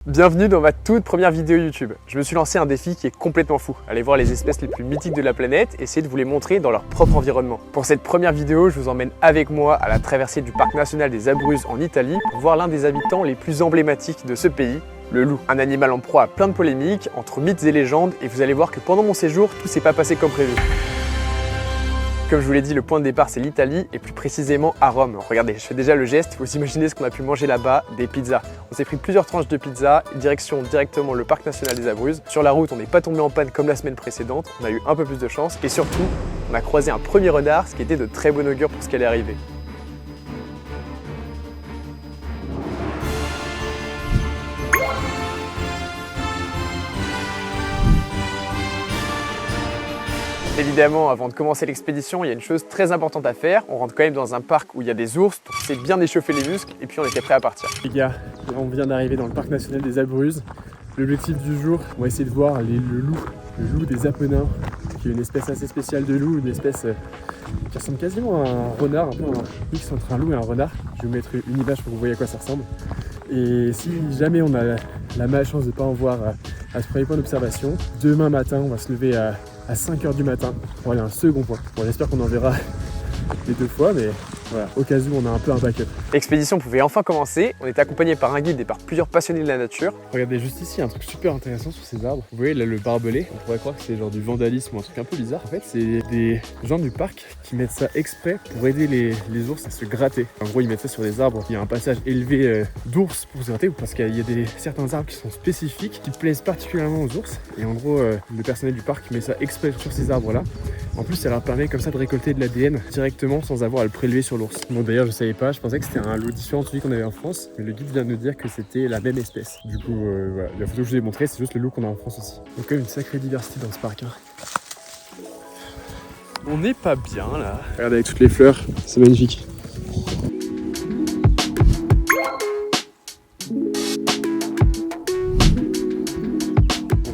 Bienvenue dans ma toute première vidéo YouTube. Je me suis lancé un défi qui est complètement fou. Aller voir les espèces les plus mythiques de la planète et essayer de vous les montrer dans leur propre environnement. Pour cette première vidéo, je vous emmène avec moi à la traversée du parc national des Abruzzes en Italie pour voir l'un des habitants les plus emblématiques de ce pays, le loup. Un animal en proie à plein de polémiques, entre mythes et légendes, et vous allez voir que pendant mon séjour, tout s'est pas passé comme prévu. Comme je vous l'ai dit, le point de départ c'est l'Italie et plus précisément à Rome. Regardez, je fais déjà le geste, vous imaginez ce qu'on a pu manger là-bas, des pizzas. On s'est pris plusieurs tranches de pizza, directement le parc national des Abruzzes. Sur la route, on n'est pas tombé en panne comme la semaine précédente, on a eu un peu plus de chance et surtout, on a croisé un premier renard, ce qui était de très bon augure pour ce qui allait arriver. Évidemment, avant de commencer l'expédition, il y a une chose très importante à faire. On rentre quand même dans un parc où il y a des ours, donc c'est bien échauffer les muscles et puis on était prêt à partir. Les gars, on vient d'arriver dans le parc national des Abruzzes. L'objectif du jour, on va essayer de voir le loup des Apennins, qui est une espèce assez spéciale de loup, une espèce qui ressemble quasiment à un renard, un peu un mix entre un loup et un renard. Je vais vous mettre une image pour que vous voyez à quoi ça ressemble. Et si jamais on a la malchance de ne pas en voir à ce premier point d'observation, demain matin, on va se lever à 5 h du matin pour aller à un second point. Bon, j'espère qu'on en verra les deux fois, mais voilà, au cas où on a un peu un backup. L'expédition pouvait enfin commencer. On était accompagné par un guide et par plusieurs passionnés de la nature. Regardez juste ici, un truc super intéressant sur ces arbres. Vous voyez là le barbelé, on pourrait croire que c'est genre du vandalisme ou un truc un peu bizarre. En fait, c'est des gens du parc qui mettent ça exprès pour aider les ours à se gratter. En gros, ils mettent ça sur des arbres. Il y a un passage élevé d'ours pour se gratter parce qu'il y a certains arbres qui sont spécifiques, qui plaisent particulièrement aux ours. Et en gros, le personnel du parc met ça exprès sur ces arbres-là. En plus, ça leur permet comme ça de récolter de l'ADN directement sans avoir à le prélever sur l'ours. Bon, d'ailleurs, je savais pas, je pensais que c'était un loup différent de celui qu'on avait en France, mais le guide vient de nous dire que c'était la même espèce. Du coup, voilà, la photo que je vous ai montrée, c'est juste le loup qu'on a en France aussi. Donc, quand même une sacrée diversité dans ce parc. On n'est pas bien là. Regardez avec toutes les fleurs, c'est magnifique.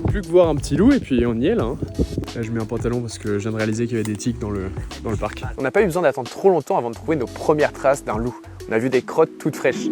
Plus que voir un petit loup et puis on y est là. Là je mets un pantalon parce que je viens de réaliser qu'il y avait des tiques dans le parc. On n'a pas eu besoin d'attendre trop longtemps avant de trouver nos premières traces d'un loup. On a vu des crottes toutes fraîches.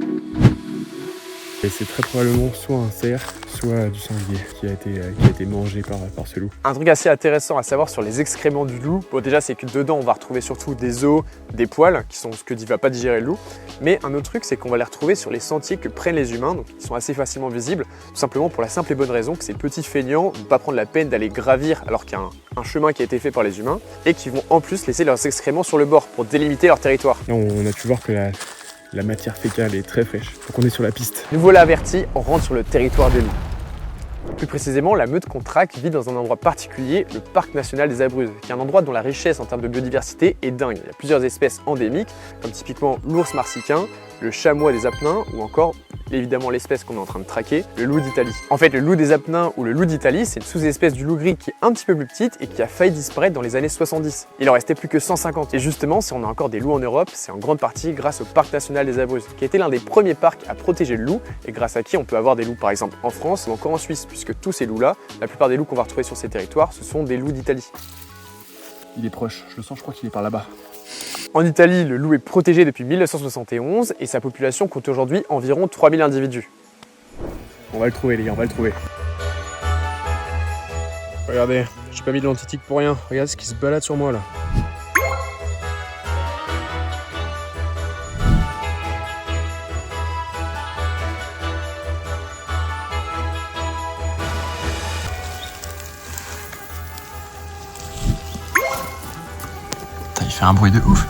Et c'est très probablement soit un cerf, soit du sanglier qui a été mangé par ce loup. Un truc assez intéressant à savoir sur les excréments du loup, bon déjà c'est que dedans on va retrouver surtout des os, des poils, qui sont ce que va pas digérer le loup. Mais un autre truc c'est qu'on va les retrouver sur les sentiers que prennent les humains, donc ils sont assez facilement visibles, tout simplement pour la simple et bonne raison que ces petits feignants ne vont pas prendre la peine d'aller gravir alors qu'il y a un chemin qui a été fait par les humains, et qui vont en plus laisser leurs excréments sur le bord pour délimiter leur territoire. Et on a pu voir que la matière fécale est très fraîche, donc on est sur la piste. Nous voilà avertis, on rentre sur le territoire des loups. Plus précisément, la meute qu'on traque vit dans un endroit particulier, le parc national des Abruzzes, qui est un endroit dont la richesse en termes de biodiversité est dingue. Il y a plusieurs espèces endémiques, comme typiquement l'ours marsicain, le chamois des Apennins, ou encore évidemment l'espèce qu'on est en train de traquer, le loup d'Italie. En fait, le loup des Apennins ou le loup d'Italie, c'est une sous-espèce du loup gris qui est un petit peu plus petite et qui a failli disparaître dans les années 70. Il en restait plus que 150. Et justement, si on a encore des loups en Europe, c'est en grande partie grâce au parc national des Abruzzes, qui a été l'un des premiers parcs à protéger le loup et grâce à qui on peut avoir des loups par exemple en France ou encore en Suisse, puisque tous ces loups-là, la plupart des loups qu'on va retrouver sur ces territoires, ce sont des loups d'Italie. Il est proche, je le sens, je crois qu'il est par là-bas. En Italie, le loup est protégé depuis 1971 et sa population compte aujourd'hui environ 3000 individus. On va le trouver les gars, on va le trouver. Regardez, j'ai pas mis de l'antitique pour rien, regardez ce qui se balade sur moi là. Il fait un bruit de ouf.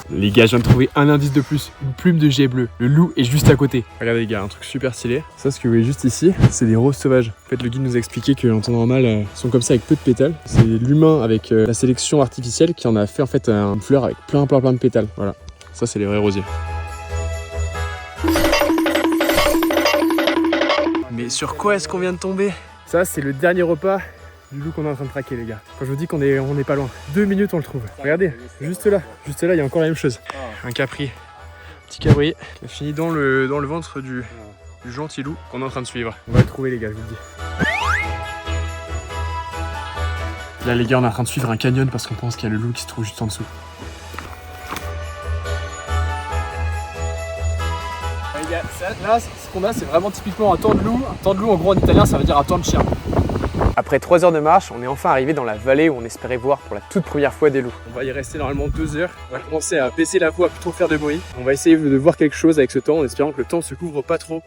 Les gars, je viens de trouver un indice de plus, une plume de jet bleu. Le loup est juste à côté. Regardez les gars, un truc super stylé. Ça, ce que vous voyez juste ici, c'est des roses sauvages. En fait, le guide nous a expliqué qu'en temps normal, ils sont comme ça avec peu de pétales. C'est l'humain avec la sélection artificielle qui en a fait en fait une fleur avec plein de pétales. Voilà, ça c'est les vrais rosiers. Mais sur quoi est-ce qu'on vient de tomber? Ça, c'est le dernier repas du loup qu'on est en train de traquer les gars. Quand je vous dis qu'on est pas loin, 2 minutes on le trouve. Regardez, juste là il y a encore la même chose. Un capri, petit cabri, qui a fini dans le ventre du gentil loup qu'on est en train de suivre. On va le trouver les gars, je vous le dis. Là les gars, on est en train de suivre un canyon parce qu'on pense qu'il y a le loup qui se trouve juste en dessous. Les gars, Là, ce qu'on a, c'est vraiment typiquement un temps de loup. Un temps de loup, en gros, en italien, ça veut dire un temps de chien. Après 3 heures de marche, on est enfin arrivé dans la vallée où on espérait voir pour la toute première fois des loups. On va y rester normalement 2 heures. On va commencer à baisser la voix, à plus trop faire de bruit. On va essayer de voir quelque chose avec ce temps en espérant que le temps se couvre pas trop.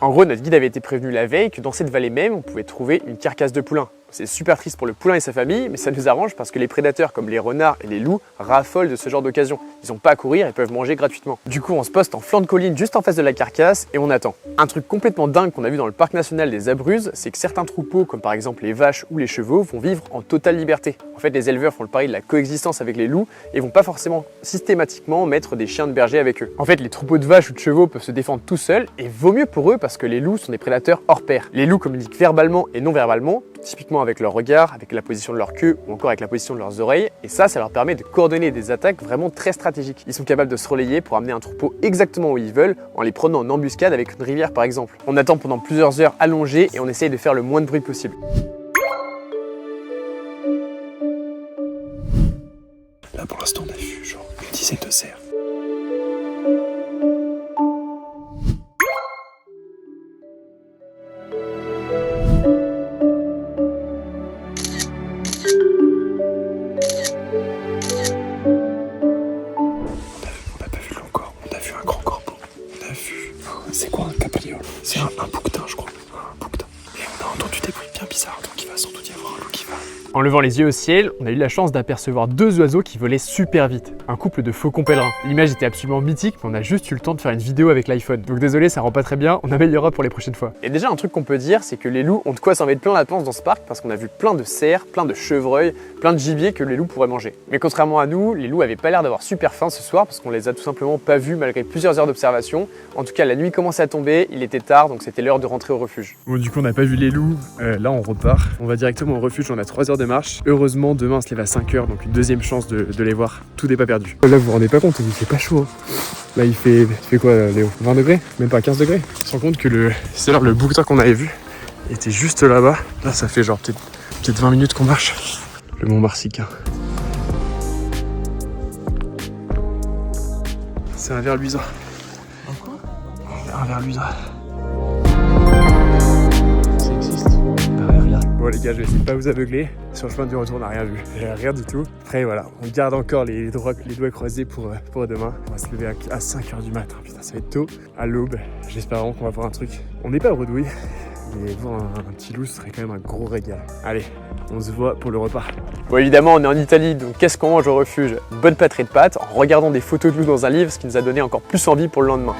En gros, notre guide avait été prévenu la veille que dans cette vallée même, on pouvait trouver une carcasse de poulain. C'est super triste pour le poulain et sa famille, mais ça nous arrange parce que les prédateurs comme les renards et les loups raffolent de ce genre d'occasion. Ils n'ont pas à courir et peuvent manger gratuitement. Du coup, on se poste en flanc de colline juste en face de la carcasse et on attend. Un truc complètement dingue qu'on a vu dans le parc national des Abruzzes, c'est que certains troupeaux, comme par exemple les vaches ou les chevaux, vont vivre en totale liberté. En fait, les éleveurs font le pari de la coexistence avec les loups et vont pas forcément systématiquement mettre des chiens de berger avec eux. En fait, les troupeaux de vaches ou de chevaux peuvent se défendre tout seuls et vaut mieux pour eux parce que les loups sont des prédateurs hors pair. Les loups communiquent verbalement et non verbalement, typiquement avec leur regard, avec la position de leur queue ou encore avec la position de leurs oreilles, et ça leur permet de coordonner des attaques vraiment très stratégiques. Ils sont capables de se relayer pour amener un troupeau exactement où ils veulent, en les prenant en embuscade avec une rivière par exemple. On attend pendant plusieurs heures allongées et on essaye de faire le moins de bruit possible. Là pour l'instant on a vu genre une dizaine de cerfs. C'est quoi un capriole? C'est un bouquetin, je crois. Un bouquetin. Et on a entendu des bruits bien bizarres, donc il va sans doute y avoir un loup qui va. En levant les yeux au ciel, on a eu la chance d'apercevoir 2 oiseaux qui volaient super vite. Un couple de faucons pèlerins. L'image était absolument mythique, mais on a juste eu le temps de faire une vidéo avec l'iPhone. Donc désolé, ça rend pas très bien, on améliorera pour les prochaines fois. Et déjà, un truc qu'on peut dire, c'est que les loups ont de quoi s'en mettre plein la panse dans ce parc parce qu'on a vu plein de cerfs, plein de chevreuils, plein de gibier que les loups pourraient manger. Mais contrairement à nous, les loups avaient pas l'air d'avoir super faim ce soir parce qu'on les a tout simplement pas vus malgré plusieurs heures d'observation. En tout cas, la nuit commençait à tomber, il était tard, donc c'était l'heure de rentrer au refuge. Bon, du coup, on n'a pas vu les loups. Là, on repart. On va directement au refuge, on a 3 heures de marche. Heureusement, demain, on se lève à 5 heures, donc une deuxième chance de les voir. Tout n'est pas perdu. Là, vous vous rendez pas compte, il fait pas chaud. Hein. Là, il fait quoi, Léo? 20 degrés? Même pas 15 degrés? On se rend compte que le bouquetin qu'on avait vu était juste là-bas. Là, ça fait genre peut-être 20 minutes qu'on marche. Le mont Marsicain. C'est un ver luisant. Un ver luisant. Ça existe. Bah ouais, regarde. Bon les gars, je vais essayer de pas vous aveugler. Sur le chemin du retour, on n'a rien vu. Rien du tout. Après voilà, on garde encore les doigts croisés pour demain. On va se lever à 5h du matin. Putain, ça va être tôt. À l'aube. J'espère vraiment qu'on va voir un truc. On n'est pas à Bredouille, mais voir un petit loup, ce serait quand même un gros régal. Allez, on se voit pour le repas. Bon, évidemment, on est en Italie, donc qu'est-ce qu'on mange au refuge? Une bonne pâtrée de pâtes, en regardant des photos de loups dans un livre, ce qui nous a donné encore plus envie pour le lendemain.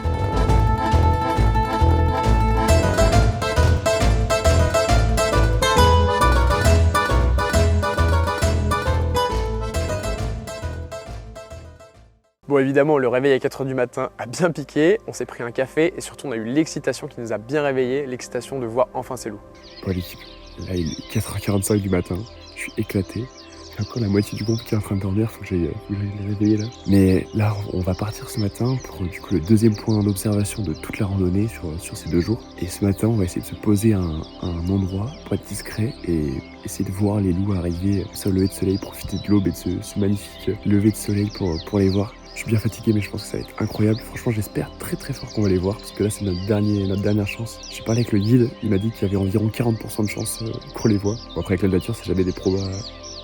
Bon, évidemment, le réveil à 4h du matin a bien piqué, on s'est pris un café et surtout on a eu l'excitation qui nous a bien réveillés, l'excitation de voir enfin ces loups. Bon l'équipe, là il est 4h45 du matin, je suis éclaté. Il y a encore la moitié du groupe qui est en train de dormir, faut que j'aille les réveiller là. Mais là on va partir ce matin pour du coup le deuxième point d'observation de toute la randonnée sur ces 2 jours. Et ce matin on va essayer de se poser à un endroit pour être discret et essayer de voir les loups arriver sur le lever de soleil, profiter de l'aube et de ce magnifique lever de soleil pour les voir. Je suis bien fatigué, mais je pense que ça va être incroyable. Franchement, j'espère très très fort qu'on va les voir parce que là, c'est notre dernière chance. J'ai parlé avec le guide, il m'a dit qu'il y avait environ 40% de chance qu'on les voit. Bon, après, avec la nature, c'est jamais des probas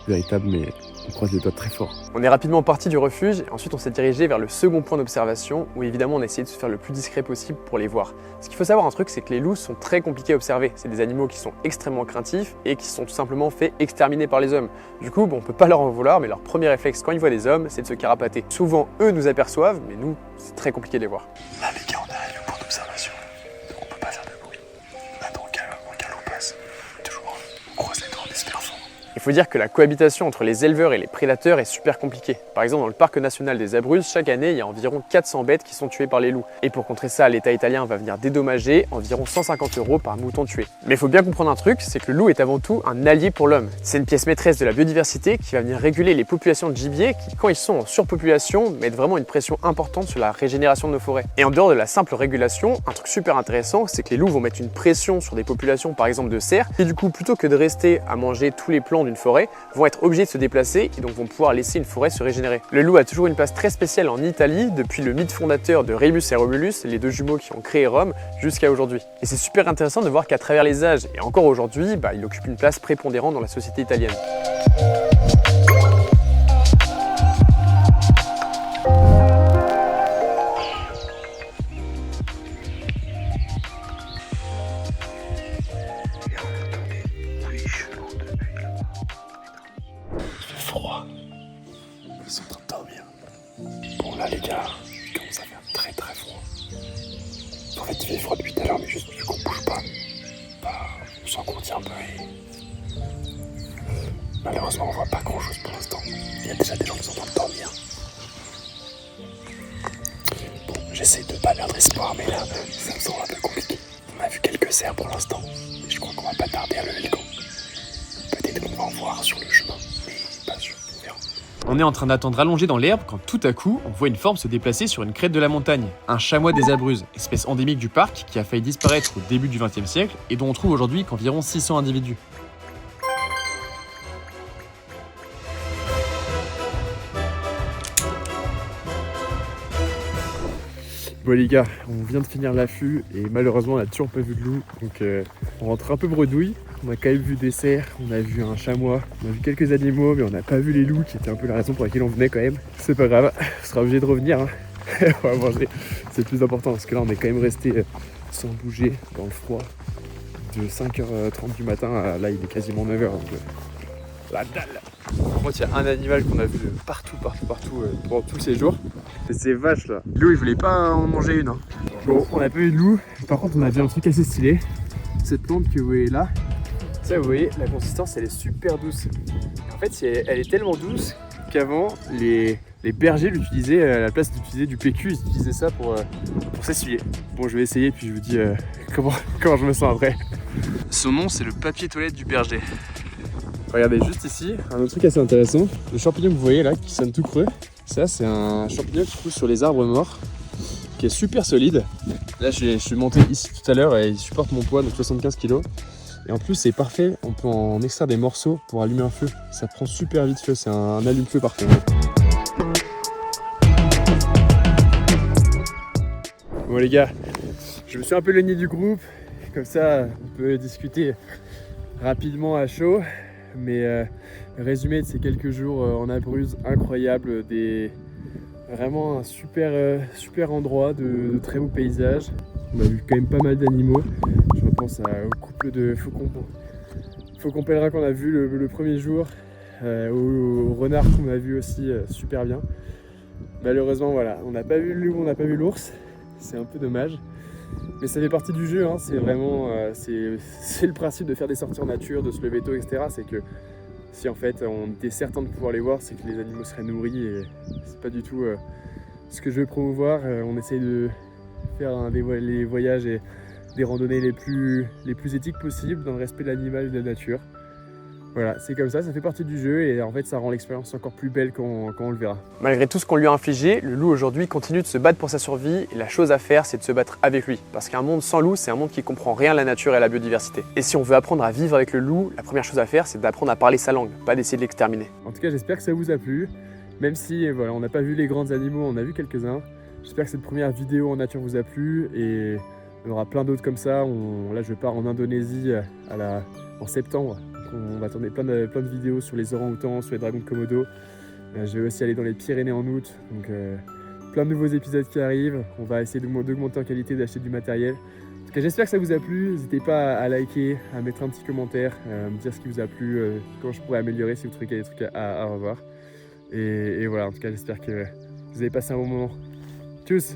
véritables, mais on croise les doigts très fort. On est rapidement parti du refuge et ensuite on s'est dirigé vers le second point d'observation où évidemment on a essayé de se faire le plus discret possible pour les voir. Ce qu'il faut savoir un truc, c'est que les loups sont très compliqués à observer. C'est des animaux qui sont extrêmement craintifs et qui sont tout simplement fait exterminer par les hommes. Du coup, bon, on peut pas leur en vouloir, mais leur premier réflexe quand ils voient des hommes, c'est de se carapater. Souvent, eux nous aperçoivent, mais nous, c'est très compliqué de les voir. Là les gars, on a le point d'observation, donc on peut pas faire de bruit. Maintenant on regarde où on passe. Toujours on croise les doigts en espérant. Il faut dire que la cohabitation entre les éleveurs et les prédateurs est super compliquée. Par exemple, dans le parc national des Abruzzes, chaque année, il y a environ 400 bêtes qui sont tuées par les loups. Et pour contrer ça, l'État italien va venir dédommager environ 150 € par mouton tué. Mais il faut bien comprendre un truc, c'est que le loup est avant tout un allié pour l'homme. C'est une pièce maîtresse de la biodiversité qui va venir réguler les populations de gibier qui, quand ils sont en surpopulation, mettent vraiment une pression importante sur la régénération de nos forêts. Et en dehors de la simple régulation, un truc super intéressant, c'est que les loups vont mettre une pression sur des populations, par exemple de cerfs, et du coup, plutôt que de rester à manger tous les plants d'une forêt vont être obligés de se déplacer et donc vont pouvoir laisser une forêt se régénérer. Le loup a toujours une place très spéciale en Italie, depuis le mythe fondateur de Rémus et Romulus, les deux jumeaux qui ont créé Rome, jusqu'à aujourd'hui. Et c'est super intéressant de voir qu'à travers les âges et encore aujourd'hui, il occupe une place prépondérante dans la société italienne. Froid. Ils sont en train de dormir. Bon là les gars, il commence à faire très très froid. En fait il fait froid depuis tout à l'heure mais juste vu qu'on bouge pas. On sent qu'on tient un peu et... Malheureusement on voit pas grand chose pour l'instant. Il y a déjà des gens qui sont en train de dormir. Bon, j'essaie de pas perdre espoir mais là ça me semble un peu compliqué. On a vu quelques cerfs pour l'instant et je crois qu'on va pas tarder à lever le camp. Peut-être qu'on va en voir sur le chemin. On est en train d'attendre allongé dans l'herbe quand tout à coup, on voit une forme se déplacer sur une crête de la montagne. Un chamois des Abruzzes, espèce endémique du parc qui a failli disparaître au début du XXe siècle et dont on trouve aujourd'hui qu'environ 600 individus. Bon les gars, on vient de finir l'affût et malheureusement on a toujours pas vu de loup, donc on rentre un peu bredouille. On a quand même vu des cerfs, on a vu un chamois, on a vu quelques animaux mais on n'a pas vu les loups qui étaient un peu la raison pour laquelle on venait quand même. C'est pas grave, on sera obligé de revenir, hein. On va manger, c'est le plus important parce que là on est quand même resté sans bouger dans le froid de 5h30 du matin à là il est quasiment 9h, donc la dalle. Par contre, il y a un animal qu'on a vu partout pendant tout le séjour. C'est ces vaches là. Le loup, il voulait pas en manger une. Hein. Bon, on a pas eu de loup. Par contre, on a vu un truc assez stylé. Cette plante que vous voyez là, ça, vous voyez, la consistance, elle est super douce. En fait, elle est tellement douce qu'avant, les bergers l'utilisaient, à la place d'utiliser du PQ, ils utilisaient ça pour s'essuyer. Bon, je vais essayer, puis je vous dis comment je me sens après. Son nom, c'est le papier toilette du berger. Regardez juste ici, un autre truc assez intéressant, le champignon que vous voyez là, qui sonne tout creux, ça c'est un champignon qui pousse sur les arbres morts, qui est super solide. Là je suis monté ici tout à l'heure et il supporte mon poids, donc 75 kg. Et en plus c'est parfait, on peut en extraire des morceaux pour allumer un feu. Ça prend super vite feu, c'est un allume-feu parfait. Bon les gars, je me suis un peu éloigné du groupe, comme ça on peut discuter rapidement à chaud. Mais résumé de ces quelques jours en Abruzzes, incroyable, vraiment un super endroit, de très beaux paysages. On a vu quand même pas mal d'animaux. Je repense au couple de faucons pèlerins qu'on a vu le premier jour, au renard qu'on a vu aussi super bien. Malheureusement voilà, on n'a pas vu le loup, on n'a pas vu l'ours, c'est un peu dommage. Mais ça fait partie du jeu, hein. C'est vraiment c'est le principe de faire des sorties en nature, de se lever tôt, etc. C'est que si en fait on était certain de pouvoir les voir, c'est que les animaux seraient nourris et c'est pas du tout ce que je veux promouvoir. On essaye de faire les voyages et des randonnées les plus éthiques possibles dans le respect de l'animal et de la nature. Voilà, c'est comme ça fait partie du jeu et en fait ça rend l'expérience encore plus belle quand on le verra. Malgré tout ce qu'on lui a infligé, le loup aujourd'hui continue de se battre pour sa survie et la chose à faire c'est de se battre avec lui. Parce qu'un monde sans loup c'est un monde qui comprend rien à la nature et à la biodiversité. Et si on veut apprendre à vivre avec le loup, la première chose à faire c'est d'apprendre à parler sa langue, pas d'essayer de l'exterminer. En tout cas j'espère que ça vous a plu, même si voilà, on n'a pas vu les grands animaux, on a vu quelques-uns. J'espère que cette première vidéo en nature vous a plu et il y en aura plein d'autres comme ça. Là je pars en Indonésie en septembre. On va tourner plein de vidéos sur les orang-outans, sur les dragons de Komodo. Je vais aussi aller dans les Pyrénées en août. Donc plein de nouveaux épisodes qui arrivent. On va essayer d'augmenter en qualité, d'acheter du matériel. En tout cas, j'espère que ça vous a plu. N'hésitez pas à liker, à mettre un petit commentaire, à me dire ce qui vous a plu, comment je pourrais améliorer si vous trouvez qu'il y a des trucs à revoir. Et voilà, en tout cas, j'espère que vous avez passé un bon moment. Tchuss!